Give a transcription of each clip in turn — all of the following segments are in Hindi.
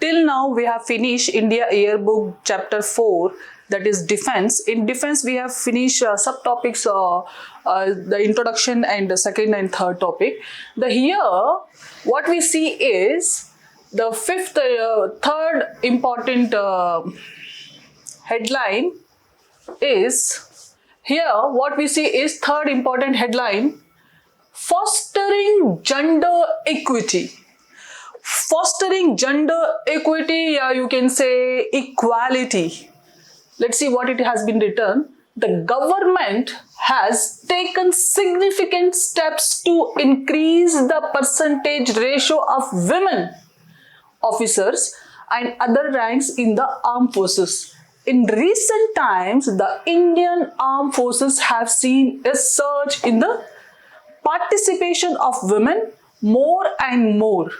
till now we have finished India Yearbook chapter 4, that is defense. In defense we have finished subtopics, the introduction and the second and third topic. Here what we see is the third important headline is, here what we see is third important headline, fostering gender equity. Fostering gender equity, yeah, you can say equality. Let's see what it has been written. The government has taken significant steps to increase the percentage ratio of women officers and other ranks in the armed forces. In recent times, the Indian armed forces have seen a surge in the participation of women. More and more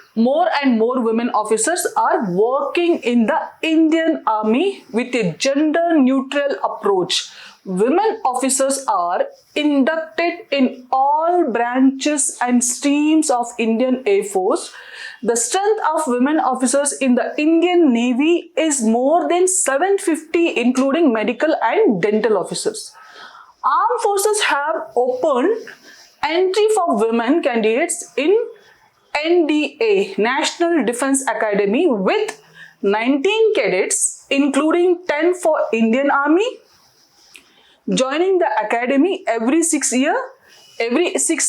women officers are working in the Indian Army with a gender neutral approach. Women officers are inducted in all branches and streams of Indian Air Force. The strength of women officers in the Indian Navy is more than 750, including medical and dental officers. Armed forces have opened entry for women candidates in NDA, National Defense Academy, with 19 cadets, including 10 for Indian Army, joining the academy every 6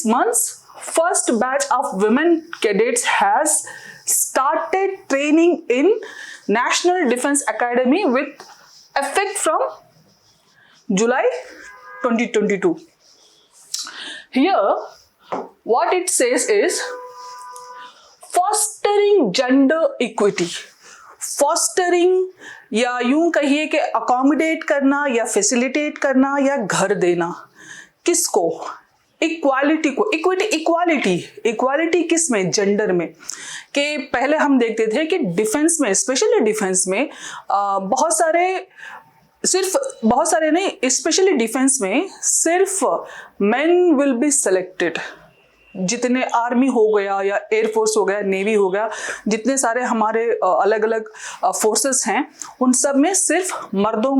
months. First batch of women cadets has started training in National Defense Academy with effect from July 2022. Here, what it says is fostering gender equity. Fostering या यूं कहिए कि अकोमोडेट करना या फैसिलिटेट करना या घर देना, किसको? इक्वालिटी को। इक्वालिटी किस में? जेंडर में। कि पहले हम देखते थे कि डिफेंस में, स्पेशली डिफेंस में बहुत सारे नहीं, स्पेशली डिफेंस में सिर्फ मेन विल बी सिलेक्टेड। जितने आर्मी हो गया या एयरफोर्स हो गया, नेवी हो गया, जितने सारे हमारे अलग अलग फोर्सेस हैं, उन सब में सिर्फ मर्दों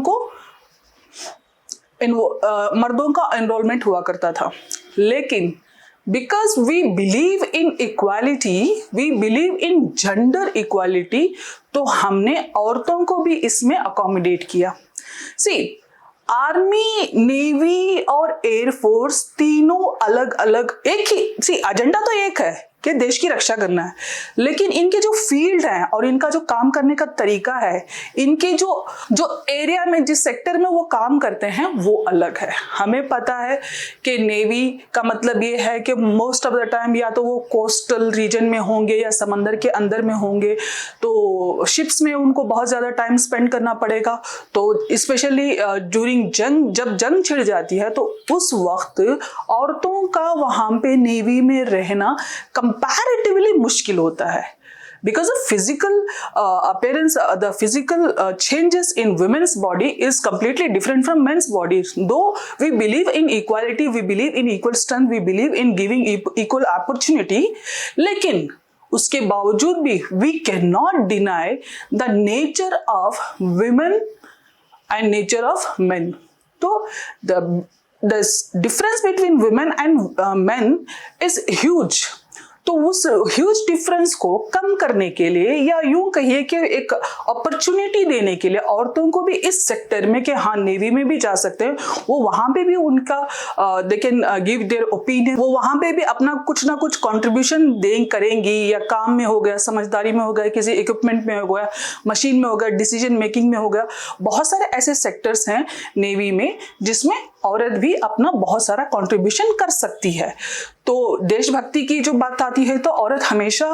का एनरोलमेंट हुआ करता था। लेकिन because we believe in equality, we believe in gender equality, तो हमने औरतों को भी इसमें अकोमोडेट किया। सी, आर्मी, नेवी और एयरफोर्स तीनों अलग अलग, एक ही एजेंडा तो एक है कि देश की रक्षा करना है, लेकिन इनके जो फील्ड हैं और इनका जो काम करने का तरीका है, इनके जो एरिया में, जिस सेक्टर में वो काम करते हैं, वो अलग है। हमें पता है कि नेवी का मतलब ये है कि मोस्ट ऑफ द टाइम या तो वो कोस्टल रीजन में होंगे या समंदर के अंदर में होंगे, तो शिप्स में उनको बहुत ज़्यादा टाइम स्पेंड करना पड़ेगा। तो स्पेशली ड्यूरिंग जंग, जब जंग छिड़ जाती है, तो उस वक्त औरतों का वहाँ पे नेवी में रहना कंपैरेटिवली मुश्किल होता है, because of physical appearance, the physical changes in women's body is completely different from men's body. Though we believe in equality, we believe in equal strength, we believe in giving equal opportunity, लेकिन उसके बावजूद भी we cannot deny the nature of women and nature of men. तो the difference between women and men is huge. तो उस ह्यूज डिफरेंस को कम करने के लिए, या यूं कहिए कि एक अपॉर्चुनिटी देने के लिए औरतों को भी इस सेक्टर में, कि हाँ नेवी में भी जा सकते हैं, वो वहाँ पे भी उनका दे कैन गिव देयर ओपिनियन, वो वहाँ पे भी अपना कुछ ना कुछ कंट्रीब्यूशन करेंगी, या काम में हो गया, समझदारी में हो गया, किसी इक्विपमेंट में हो गया, मशीन में हो गया, डिसीजन मेकिंग में हो गया। बहुत सारे ऐसे सेक्टर्स हैं नेवी में जिसमें औरत भी अपना बहुत सारा कंट्रीब्यूशन कर सकती है। तो देशभक्ति की जो बात आती है, तो औरत हमेशा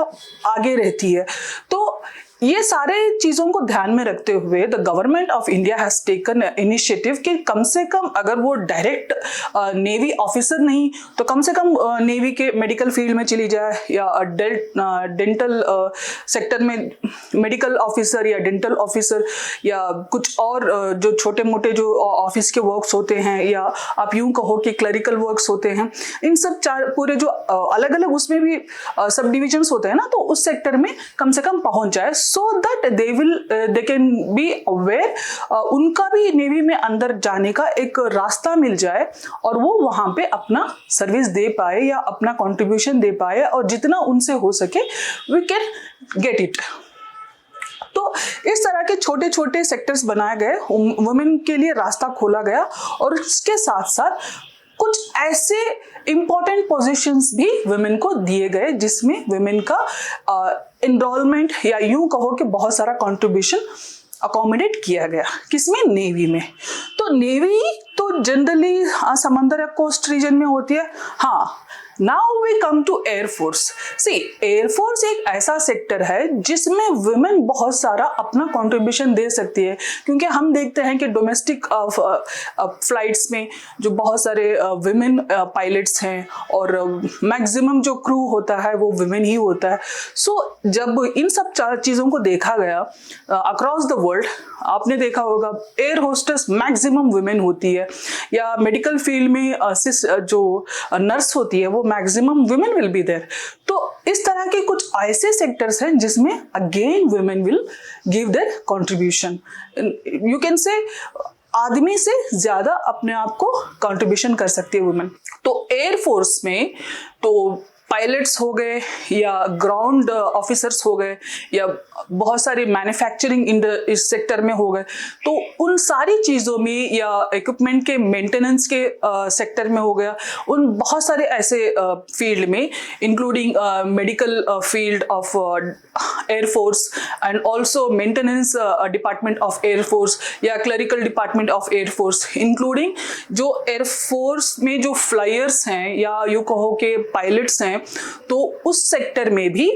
आगे रहती है। तो ये सारे चीज़ों को ध्यान में रखते हुए the government of India has taken initiative कि कम से कम अगर वो डायरेक्ट नेवी ऑफिसर नहीं, तो कम से कम नेवी के मेडिकल फील्ड में चली जाए, या डेंटल सेक्टर में मेडिकल ऑफिसर या डेंटल ऑफिसर, या कुछ और जो छोटे मोटे जो ऑफिस के वर्क्स होते हैं, या आप यूं कहो कि क्लरिकल वर्क्स होते हैं, इन सब पूरे जो अलग अलग उसमें भी सब डिविजन्स होते हैं ना, तो उस सेक्टर में कम से कम पहुंच जाए, सो that they can be aware, उनका भी नेवी में अंदर जाने का एक रास्ता मिल जाए और वो वहां पे अपना सर्विस दे पाए या अपना कंट्रीब्यूशन दे पाए, और जितना उनसे हो सके वी कैन गेट इट। तो इस तरह के छोटे छोटे सेक्टर्स बनाए गए, वुमेन के लिए रास्ता खोला गया, और इसके साथ साथ कुछ ऐसे इंपॉर्टेंट पोजीशंस भी वुमेन को दिए गए जिसमें वुमेन का एनरोलमेंट या यूं कहो कि बहुत सारा कंट्रीब्यूशन अकोमोडेट किया गया। किसमें? नेवी में। तो नेवी तो जनरली समंदर या कोस्ट रीजन में होती है। हाँ, now we come to air force. See, air force एक ऐसा सेक्टर है जिसमें वुमेन बहुत सारा अपना कंट्रीब्यूशन दे सकती है, क्योंकि हम देखते हैं कि डोमेस्टिक फ्लाइट्स में जो बहुत सारे वुमेन पायलट्स हैं और मैक्सिमम जो क्रू होता है वो वुमेन ही होता है। सो जब इन सब चीज़ों को देखा गया अक्रॉस द वर्ल्ड, आपने देखा होगा एयर होस्टेस मैक्सिमम वुमेन होती है, या मेडिकल फील्ड में जो नर्स होती है वो maximum women will be there. तो इस तरह के कुछ ऐसे सेक्टर्स हैं जिसमें again women will give their contribution. You can say आदमी से ज्यादा अपने आप को कंट्रीब्यूशन कर सकती है वुमेन। तो एयरफोर्स में तो पायलट्स हो गए या ग्राउंड ऑफिसर्स हो गए या बहुत सारे मैन्युफैक्चरिंग इस सेक्टर में हो गए, तो उन सारी चीज़ों में या इक्विपमेंट के मेंटेनेंस के सेक्टर में हो गया, उन बहुत सारे ऐसे फील्ड में including medical field of air force and also maintenance department of air force या clerical department of air force, including जो एयरफोर्स में जो फ्लायर्स हैं या यू कहो के पायलट्स हैं, तो उस सेक्टर में भी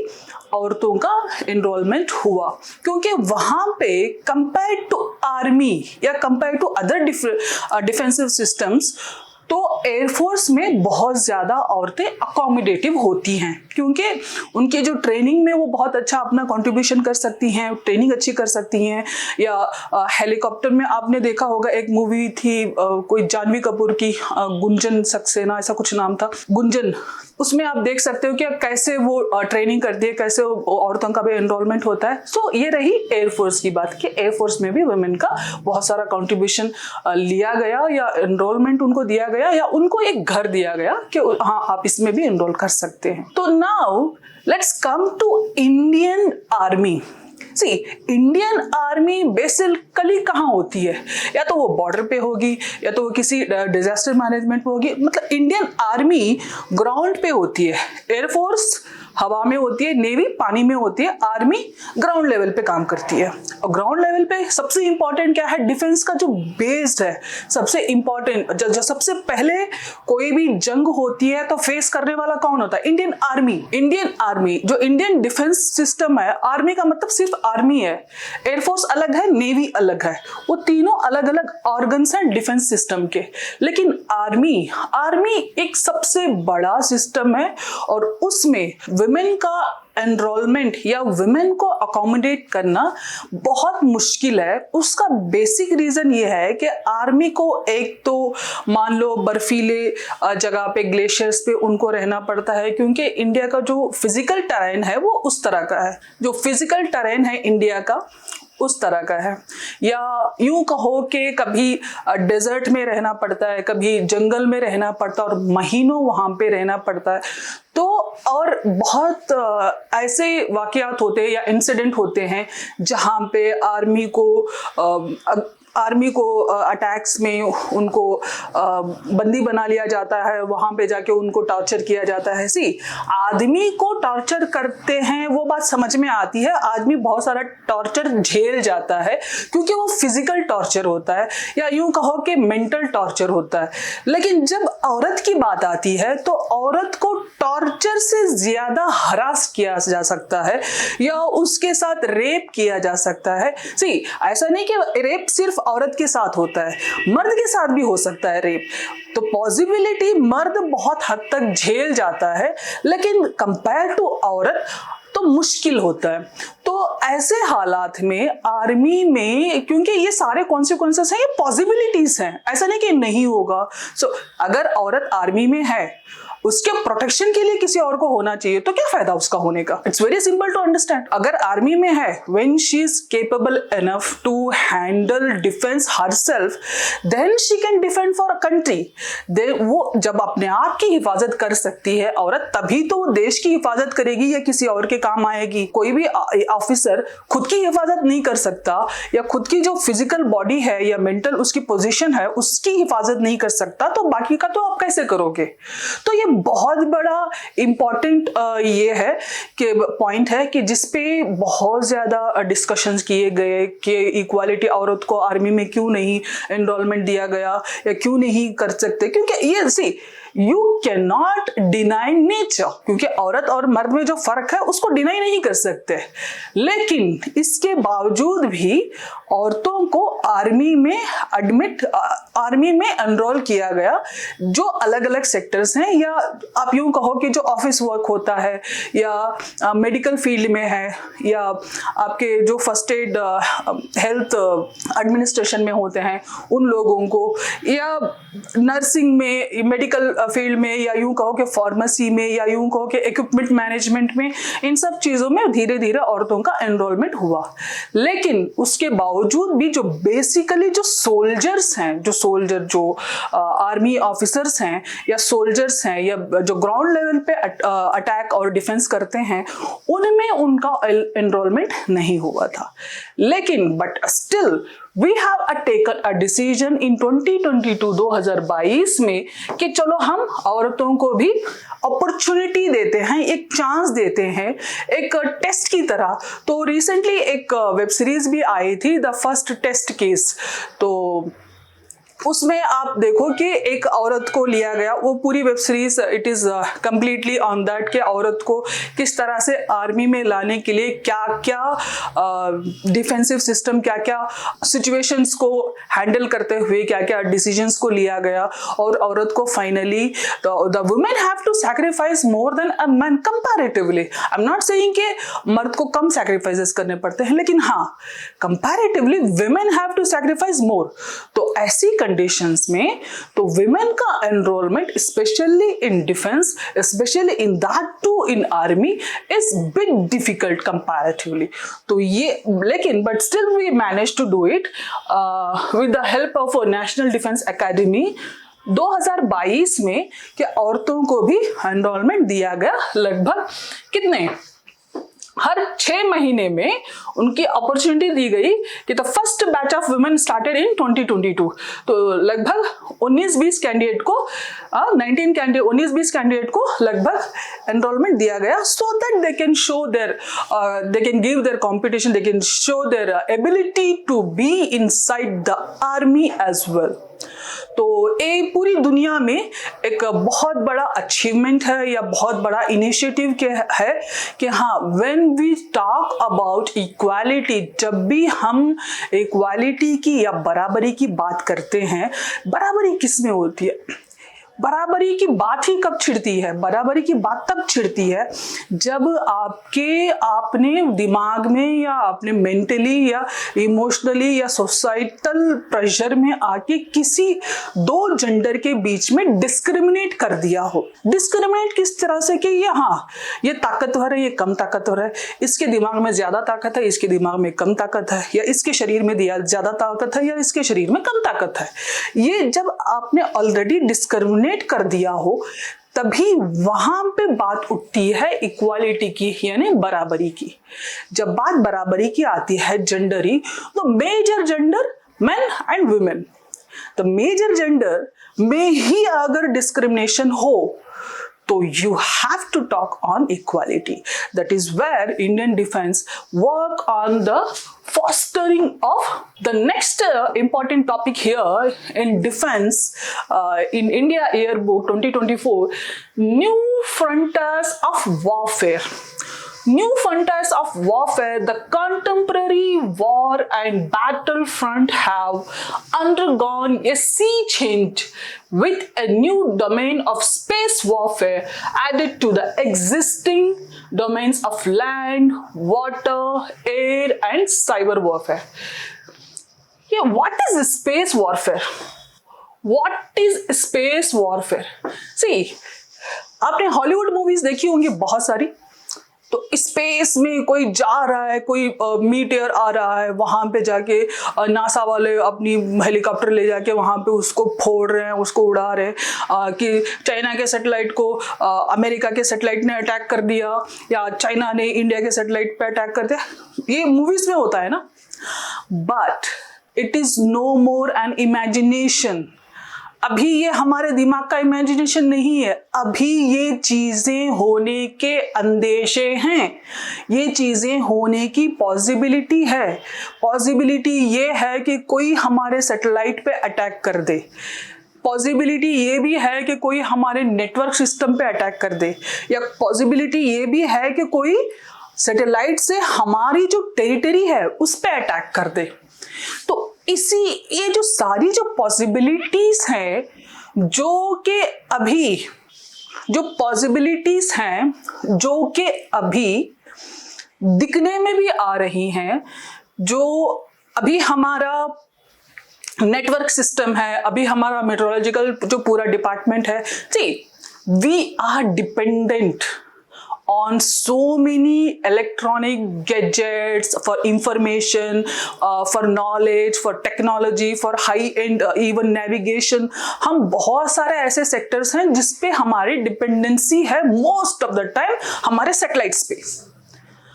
औरतों का एनरोलमेंट हुआ, क्योंकि वहां पे कंपेयर टू आर्मी या compare to other defensive systems तो एयरफोर्स में बहुत ज़्यादा औरतें अकोमोडेटिव होती हैं, क्योंकि उनके जो ट्रेनिंग में वो बहुत अच्छा अपना कंट्रीब्यूशन कर सकती हैं, ट्रेनिंग अच्छी कर सकती हैं। या हेलीकॉप्टर में आपने देखा होगा एक मूवी थी कोई जानवी कपूर की, गुंजन सक्सेना ऐसा कुछ नाम था, गुंजन, उसमें आप देख सकते हो कि कैसे वो ट्रेनिंग करती है, कैसे औरतों का भी एनरोलमेंट होता है। सो ये रही एयरफोर्स की बात कि एयरफोर्स में भी वुमेन का बहुत सारा कंट्रीब्यूशन लिया गया या एनरोलमेंट उनको दिया गया या उनको एक घर दिया गया कि हाँ आप इसमें भी एनरोल कर सकते हैं। तो now let's come to Indian army. See, Indian army basically कहाँ होती है? या तो वो बॉर्डर पे होगी या तो वो किसी डिजास्टर मैनेजमेंट पे होगी। मतलब इंडियन आर्मी ग्राउंड पे होती है, एयरफोर्स हवा में होती है, नेवी पानी में होती है, आर्मी ग्राउंड लेवल पे काम करती है। और ग्राउंड लेवल पे सबसे इंपॉर्टेंट क्या है? डिफेंस का जो बेस्ड है, सबसे इंपॉर्टेंट जो सबसे पहले कोई भी जंग होती है तो फेस करने वाला कौन होता है? Indian army. इंडियन आर्मी जो इंडियन डिफेंस सिस्टम है, आर्मी का मतलब सिर्फ आर्मी है, एयरफोर्स अलग है, नेवी अलग है, वो तीनों अलग अलग ऑर्गन्स हैं डिफेंस सिस्टम के। लेकिन आर्मी एक सबसे बड़ा सिस्टम है और उसमें वुमेन का एनरोलमेंट या वुमेन को अकोमोडेट करना बहुत मुश्किल है। उसका बेसिक रीजन ये है कि आर्मी को एक तो मान लो बर्फीले जगह पे, ग्लेशियर्स पे उनको रहना पड़ता है, क्योंकि इंडिया का जो फिजिकल टेरेन है वो उस तरह का है, जो फिजिकल टेरेन है इंडिया का उस तरह का है। या यूं कहो कि कभी डेजर्ट में रहना पड़ता है, कभी जंगल में रहना पड़ता है और महीनों वहां पे रहना पड़ता है। तो और बहुत ऐसे वाकयात होते हैं या इंसिडेंट होते हैं जहां पे आर्मी को अटैक्स में उनको बंदी बना लिया जाता है, वहां पे जाके उनको टॉर्चर किया जाता है। आदमी को टॉर्चर करते हैं वो बात समझ में आती है, आदमी बहुत सारा टॉर्चर झेल जाता है क्योंकि वो फिजिकल टॉर्चर होता है या यूं कहो कि मेंटल टॉर्चर होता है। लेकिन जब औरत की बात आती है तो औरत को टॉर्चर से ज्यादा हरास किया जा सकता है या उसके साथ रेप किया जा सकता है। ऐसा नहीं कि रेप सिर्फ औरत के साथ होता है, मर्द के साथ भी हो सकता है रेप। तो पॉसिबिलिटी मर्द बहुत हद तक झेल जाता है, लेकिन कंपेयर टू औरत तो मुश्किल होता है। तो ऐसे हालात में आर्मी में, क्योंकि ये सारे कॉन्सिक्वेंसेस हैं, ये पॉसिबिलिटीज हैं, ऐसा नहीं कि नहीं होगा। अगर औरत आर्मी में है उसके प्रोटेक्शन के लिए किसी और को होना चाहिए, तो क्या फायदा उसका होने का? It's very simple to understand. अगर आर्मी में है, when she is capable enough to handle defence herself, then she can defend for a country. वो जब अपने आप की हिफाजत कर सकती है औरत, तभी तो वो देश की हिफाजत करेगी या किसी और के काम आएगी. कोई भी ऑफिसर खुद की हिफाजत नहीं कर सकता, या खुद की जो फिजिकल बॉडी है या मेंटल उसकी पोजीशन है उसकी हिफाजत नहीं कर सकता, तो बाकी का तो आप कैसे करोगे? तो ये बहुत बड़ा इंपॉर्टेंट ये है कि पॉइंट है कि जिसपे बहुत ज्यादा डिस्कशंस किए गए कि इक्वालिटी, औरत को आर्मी में क्यों नहीं एनरोलमेंट दिया गया या क्यों नहीं कर सकते, क्योंकि ये see you can not deny nature, क्योंकि औरत और मर्द में जो फर्क है उसको डिनाई नहीं कर सकते. लेकिन इसके बावजूद भी औरतों को आर्मी में एनरोल किया गया, जो अलग अलग सेक्टर्स हैं, या आप यूं कहो कि जो ऑफिस वर्क होता है या मेडिकल फील्ड में है, या आपके जो फर्स्ट एड हेल्थ एडमिनिस्ट्रेशन में होते हैं उन लोगों को, या नर्सिंग में, मेडिकल फील्ड में, या यूं कहो कि फार्मेसी में, या यूं कहो कि इक्विपमेंट मैनेजमेंट में, इन सब चीजों में धीरे धीरे औरतों का एनरोलमेंट हुआ. लेकिन उसके बावजूद भी जो बेसिकली जो सोल्जर्स हैं, जो आर्मी ऑफिसर्स हैं या सोल्जर्स हैं, या जो ग्राउंड लेवल पे अटैक और डिफेंस करते हैं, उनमें उनका एनरोलमेंट नहीं हुआ था. लेकिन but still we have taken a decision in 2022 में कि चलो हम औरतों को भी अपॉर्चुनिटी देते हैं, एक चांस देते हैं, एक टेस्ट की तरह. तो रिसेंटली एक वेब सीरीज भी आई थी, द फर्स्ट टेस्ट केस. तो उसमें आप देखो कि एक औरत को लिया गया, वो पूरी web series it is completely on that कि औरत को किस तरह से आर्मी में लाने के लिए क्या क्या डिफेंसिव सिस्टम, क्या क्या सिचुएशंस को हैंडल करते हुए क्या क्या डिसीजंस को लिया गया, और औरत को finally the women have to sacrifice more than a man comparatively. I am not saying कि मर्द को कम सैक्रिफाइसेस करने पड़ते हैं, लेकिन हाँ, comparatively women have to sacrifice more. तो ऐसी कंडीशंस में तो विमेन का enrolment specially in defence, specially in that too in army, is big difficult comparatively. तो ये, लेकिन but still we manage to do it with the help of national defence academy 2022 में कि औरतों को भी एनरोलमेंट दिया गया. लगभग कितने, हर 6 महीने में उनकी अपॉर्चुनिटी दी गई कि the first batch of women started in 2022. तो लगभग 19-20 कैंडिडेट को 19-20 कैंडिडेट को लगभग एनरोलमेंट दिया गया, so that they can show their, they can give their competition, they can show their ability to be inside the army as well. तो ये पूरी दुनिया में एक बहुत बड़ा अचीवमेंट है या बहुत बड़ा इनिशिएटिव है कि हाँ, when we talk about equality, जब भी हम इक्वालिटी की या बराबरी की बात करते हैं, बराबरी किस में होती है? बराबरी की बात ही कब छिड़ती है? बराबरी की बात तब छिड़ती है जब आपने दिमाग में या आपने मेंटली या इमोशनली या सोसाइटल प्रेशर में आके किसी दो जेंडर के बीच में डिस्क्रिमिनेट कर दिया हो. डिस्क्रिमिनेट किस तरह से कि ये ताकतवर है, ये कम ताकतवर है, इसके दिमाग में ज्यादा ताकत है, इसके दिमाग में कम ताकत है, या इसके शरीर में ज्यादा ताकत है या इसके शरीर में कम ताकत है. ये जब आपने ऑलरेडी डिस्क्रिमिनेट कर दिया हो, तभी वहां पे बात उठती है इक्वालिटी की, यानी बराबरी की. जब बात बराबरी की आती है जेंडरी, तो major gender men and women, तो मेजर जेंडर में ही अगर डिस्क्रिमिनेशन हो तो you have to talk on equality. That is where Indian Defence work on the fostering of the next important topic here in defense in India Yearbook 2024, new frontiers of warfare. New frontiers of warfare, the contemporary war and battlefront have undergone a sea change with a new domain of space warfare added to the existing domains of land, water, air and cyber warfare. Yeah, what is space warfare? What is space warfare? See, आपने हॉलीवुड मूवीज देखी होंगी बहुत सारी, तो स्पेस में कोई जा रहा है, कोई मीटियर आ रहा है, वहां पे जाके नासा वाले अपनी हेलीकॉप्टर ले जाके वहां पे उसको फोड़ रहे हैं, उसको उड़ा रहे हैं, कि चाइना के सैटेलाइट को अमेरिका के सैटेलाइट ने अटैक कर दिया, या चाइना ने इंडिया के सैटेलाइट पे अटैक कर दिया। ये मूवीज में होता है ना, but it is no more an imagination. अभी ये हमारे दिमाग का इमेजिनेशन नहीं है, अभी ये चीजें होने के अंदेशे हैं, ये चीजें होने की पॉसिबिलिटी है। पॉसिबिलिटी ये है कि कोई हमारे सैटेलाइट पे अटैक कर दे, पॉसिबिलिटी ये भी है कि कोई हमारे नेटवर्क सिस्टम पे अटैक कर दे, या पॉसिबिलिटी ये भी है कि कोई सैटेलाइट से हमारी जो टेरिटरी है उस पे अटैक कर दे। तो ये जो सारी जो पॉसिबिलिटीज हैं, जो कि अभी जो पॉसिबिलिटीज हैं जो कि अभी दिखने में भी आ रही हैं, जो अभी हमारा नेटवर्क सिस्टम है, अभी हमारा मेट्रोलॉजिकल जो पूरा डिपार्टमेंट है, see we are dependent on so many electronic gadgets for information, for knowledge, for technology, for high end even navigation। हम बहुत सारे ऐसे सेक्टर्स हैं जिसपे हमारी डिपेंडेंसी है मोस्ट ऑफ द टाइम हमारे सैटेलाइट्स पे।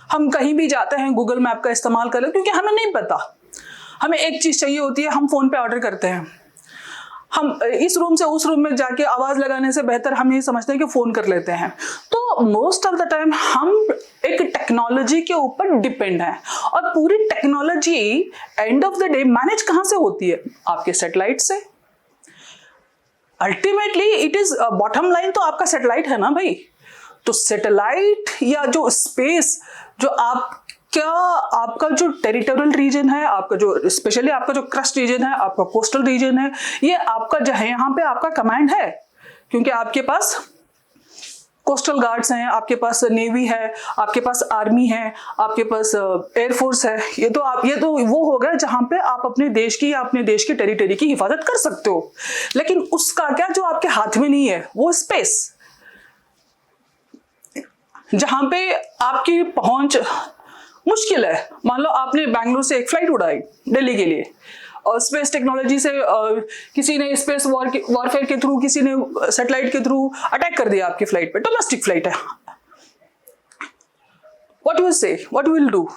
हम कहीं भी जाते हैं गूगल मैप का इस्तेमाल कर लें, क्योंकि हमें नहीं पता, हमें एक चीज चाहिए होती है, हम फोन पे ऑर्डर करते हैं, हम इस रूम से उस रूम में जाके आवाज लगाने से बेहतर हम ये समझते हैं कि फोन कर लेते हैं। तो मोस्ट ऑफ द टाइम हम एक टेक्नोलॉजी के ऊपर डिपेंड है, और पूरी technology end of the day manage कहां से होती है? आपके सैटेलाइट से। Ultimately it is bottom line तो आपका सैटेलाइट है ना भाई। तो सैटेलाइट या जो स्पेस, जो आपका जो टेरिटोरियल रीजन है, आपका जो स्पेशली आपका जो क्रस्ट रीजन है, आपका कोस्टल रीजन है, ये आपका जो है, यहाँ पे आपका कमांड है, क्योंकि आपके पास कोस्टल गार्ड्स हैं, आपके पास नेवी है, आपके पास आर्मी है, आपके पास एयरफोर्स है। ये तो वो हो गया जहां पे आप अपने देश की या अपने देश की टेरिटरी की हिफाजत कर सकते हो। लेकिन उसका क्या, जो आपके हाथ में नहीं है, वो स्पेस, जहां पे आपकी पहुंच मुश्किल है। मान लो आपने बैंगलोर से एक फ्लाइट उड़ाई दिल्ली के लिए, और स्पेस टेक्नोलॉजी से किसी ने स्पेस वॉरफेयर के थ्रू, किसी ने सैटेलाइट के थ्रू अटैक कर दिया आपकी फ्लाइट पे, डोमेस्टिक फ्लाइट है। What will say, what will do?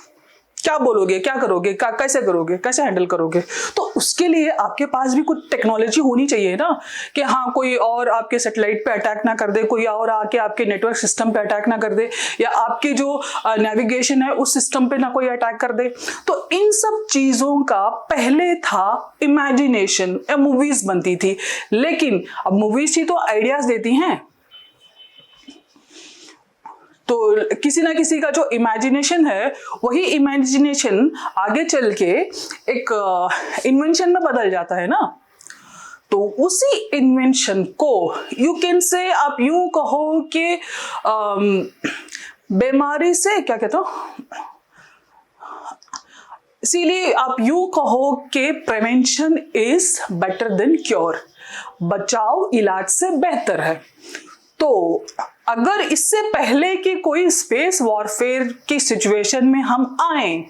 क्या बोलोगे, क्या करोगे, कैसे करोगे, कैसे हैंडल करोगे? तो उसके लिए आपके पास भी कुछ टेक्नोलॉजी होनी चाहिए ना, कि हाँ कोई और आपके सैटेलाइट पे अटैक ना कर दे, कोई और आके आपके नेटवर्क सिस्टम पे अटैक ना कर दे, या आपके जो नेविगेशन है उस सिस्टम पे ना कोई अटैक कर दे। तो इन सब चीजों का पहले था इमेजिनेशन, मूवीज बनती थी। लेकिन अब मूवीज ही तो आइडियाज देती हैं, तो किसी ना किसी का जो इमेजिनेशन है, वही इमेजिनेशन आगे चल के एक इन्वेंशन में बदल जाता है ना। तो उसी इन्वेंशन को यू कैन से, आप यूं कहो कि बीमारी से क्या कहते हो, इसीलिए आप यूं कहो कि prevention is better than cure, बचाव इलाज से बेहतर है। तो अगर इससे पहले कि कोई स्पेस वॉरफेयर की सिचुएशन में हम आए,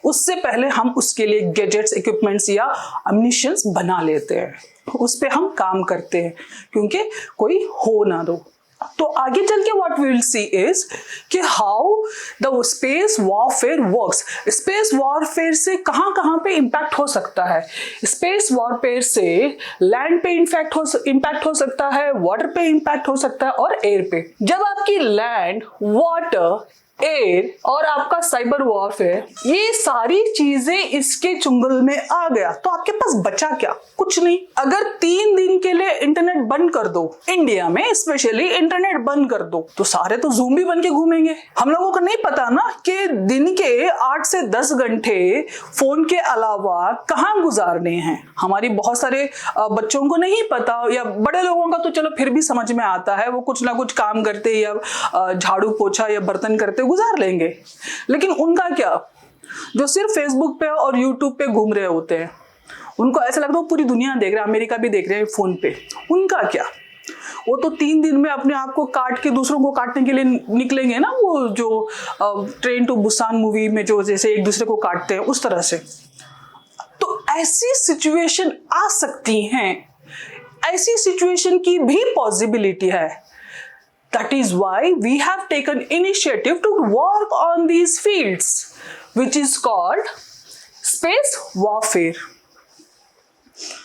उससे पहले हम उसके लिए गैजेट्स, इक्विपमेंट्स या अम्युनिशंस बना लेते हैं, उस पे हम काम करते हैं, क्योंकि कोई हो ना दो। तो आगे चल के what we will see is कि how the space warfare works. Space warfare से कहां पे इंपैक्ट हो सकता है। स्पेस वॉरफेयर से लैंड पे इंपैक्ट हो सकता है, वाटर पे इंपैक्ट हो सकता है, और एयर पे। जब आपकी लैंड, वाटर, एयर और आपका साइबर वॉरफेयर, ये सारी चीजें इसके चुंगल में आ गया, तो आपके पास बचा क्या? कुछ नहीं। अगर 3 दिन के लिए इंटरनेट बंद कर दो, इंडिया में स्पेशली इंटरनेट बंद कर दो, तो सारे तो ज़ूम्बी बन के घूमेंगे। हम लोगों को नहीं पता ना कि दिन के 8 से 10 घंटे फोन के अलावा कहाँ गुजारने हैं। हमारी बहुत सारे बच्चों को नहीं पता, या बड़े लोगों का तो चलो फिर भी समझ में आता है, वो कुछ ना कुछ काम करते या झाड़ू पोछा या बर्तन करते गुजार लेंगे। लेकिन उनका क्या, जो सिर्फ फेसबुक पे और यूट्यूब पे घूम रहे होते हैं, उनको ऐसा लगता है पूरी दुनिया देख रहे हैं, अमेरिका भी देख रहे हैं फोन पे। उनका क्या, वो तो 3 दिन में अपने आप को काट के दूसरों को काटने के लिए निकलेंगे ना, वो जो ट्रेन टू बुसान मूवी में जो जैसे एक दूसरे को काटते हैं उस तरह से। तो ऐसी सिचुएशन आ सकती हैं, ऐसी सिचुएशन की भी पॉसिबिलिटी है। That is why we have taken initiative to work on these fields, which is called space warfare.